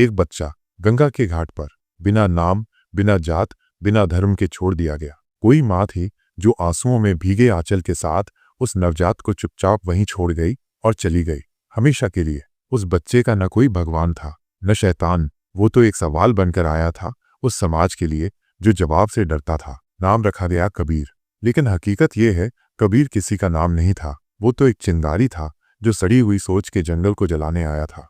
एक बच्चा गंगा के घाट पर बिना नाम, बिना जात, बिना धर्म के छोड़ दिया गया। कोई माँ थी जो आंसुओं में भीगे आंचल के साथ उस नवजात को चुपचाप वहीं छोड़ गई और चली गई, हमेशा के लिए। उस बच्चे का न कोई भगवान था, न शैतान। वो तो एक सवाल बनकर आया था उस समाज के लिए जो जवाब से डरता था। नाम रखा गया कबीर, लेकिन हकीकत ये है कबीर किसी का नाम नहीं था। वो तो एक चिंगारी था जो सड़ी हुई सोच के जंगल को जलाने आया था।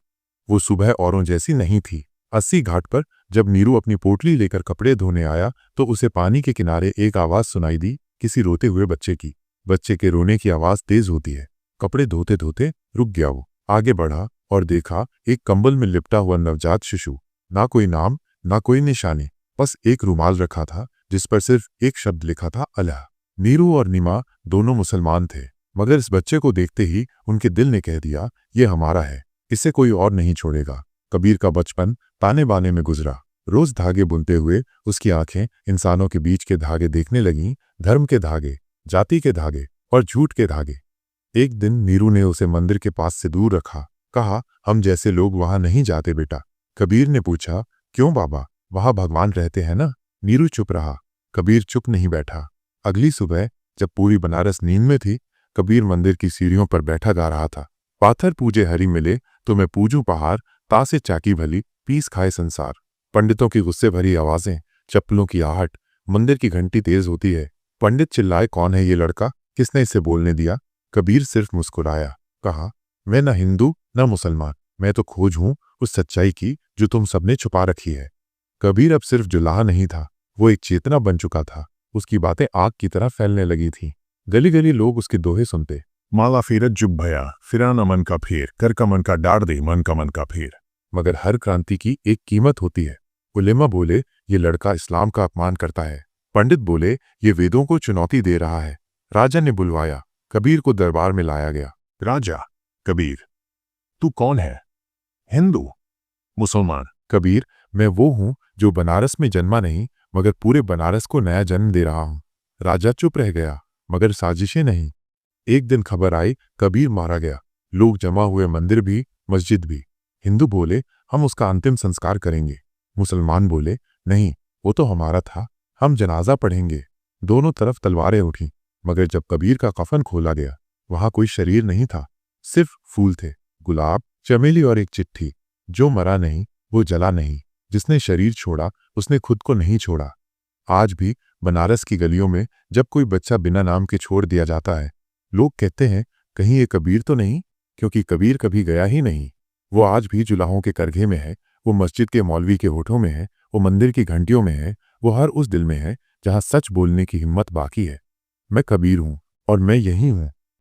वो सुबह औरों जैसी नहीं थी। अस्सी घाट पर जब नीरू अपनी पोटली लेकर कपड़े धोने आया तो उसे पानी के किनारे एक आवाज सुनाई दी, किसी रोते हुए बच्चे की। बच्चे के रोने की आवाज तेज होती है। कपड़े धोते धोते रुक गया। वो आगे बढ़ा और देखा एक कंबल में लिपटा हुआ नवजात शिशु। ना कोई नाम, ना कोई निशानी, बस एक रुमाल रखा था जिस पर सिर्फ एक शब्द लिखा था, अल्लाह। नीरू और नीमा दोनों मुसलमान थे, मगर इस बच्चे को देखते ही उनके दिल ने कह दिया, ये हमारा है, इसे कोई और नहीं छोड़ेगा। कबीर का बचपन ताने बाने में गुजरा। रोज धागे बुनते हुए उसकी आंखें इंसानों के बीच के धागे देखने लगीं, धर्म के धागे, जाति के धागे और झूठ के धागे। एक दिन नीरू ने उसे मंदिर के पास से दूर रखा, कहा, हम जैसे लोग वहां नहीं जाते बेटा। कबीर ने पूछा, क्यों बाबा, वहां भगवान रहते हैं ना। नीरू चुप रहा। कबीर चुप नहीं बैठा। अगली सुबह जब पूरी बनारस नींद में थी, कबीर मंदिर की सीढ़ियों पर बैठा गा रहा था, पाथर पूजे हरि मिले तो मैं पूजूं पहाड़, तासे चाकी भली पीस खाए संसार। पंडितों की गुस्से भरी आवाजें, चप्पलों की आहट, मंदिर की घंटी तेज होती है। पंडित चिल्लाए, कौन है ये लड़का, किसने इसे बोलने दिया। कबीर सिर्फ मुस्कुराया, कहा, मैं न हिंदू न मुसलमान, मैं तो खोज हूं उस सच्चाई की जो तुम सबने छुपा रखी है। कबीर अब सिर्फ जुलाहा नहीं था, वो एक चेतना बन चुका था। उसकी बातें आग की तरह फैलने लगी थीं। गली गली लोग उसके दोहे सुनते, माला फिरत जुब भया, फिराना मन का फेर, कर का मन का डार दे, मन का मन का फेर। मगर हर क्रांति की एक कीमत होती है। उलेमा बोले, ये लड़का इस्लाम का अपमान करता है। पंडित बोले, ये वेदों को चुनौती दे रहा है। राजा ने बुलवाया, कबीर को दरबार में लाया गया। राजा, कबीर, तू कौन है? हिंदू, मुसलमान? कबीर, मैं वो हूं जो बनारस में जन्मा नहीं, मगर पूरे बनारस को नया जन्म दे रहा हूं। राजा चुप रह गया, मगर साजिशें नहीं। एक दिन खबर आई, कबीर मारा गया। लोग जमा हुए, मंदिर भी, मस्जिद भी। हिंदू बोले, हम उसका अंतिम संस्कार करेंगे। मुसलमान बोले, नहीं, वो तो हमारा था, हम जनाजा पढ़ेंगे। दोनों तरफ तलवारें उठी, मगर जब कबीर का कफन खोला गया, वहां कोई शरीर नहीं था, सिर्फ फूल थे, गुलाब, चमेली और एक चिट्ठी। जो मरा नहीं वो जला नहीं, जिसने शरीर छोड़ा उसने खुद को नहीं छोड़ा। आज भी बनारस की गलियों में जब कोई बच्चा बिना नाम के छोड़ दिया जाता है, लोग कहते हैं, कहीं ये कबीर तो नहीं, क्योंकि कबीर कभी गया ही नहीं। वो आज भी जुलाहों के करघे में है, वो मस्जिद के मौलवी के होठों में है, वो मंदिर की घंटियों में है, वो हर उस दिल में है जहां सच बोलने की हिम्मत बाकी है। मैं कबीर हूं और मैं यही हूं।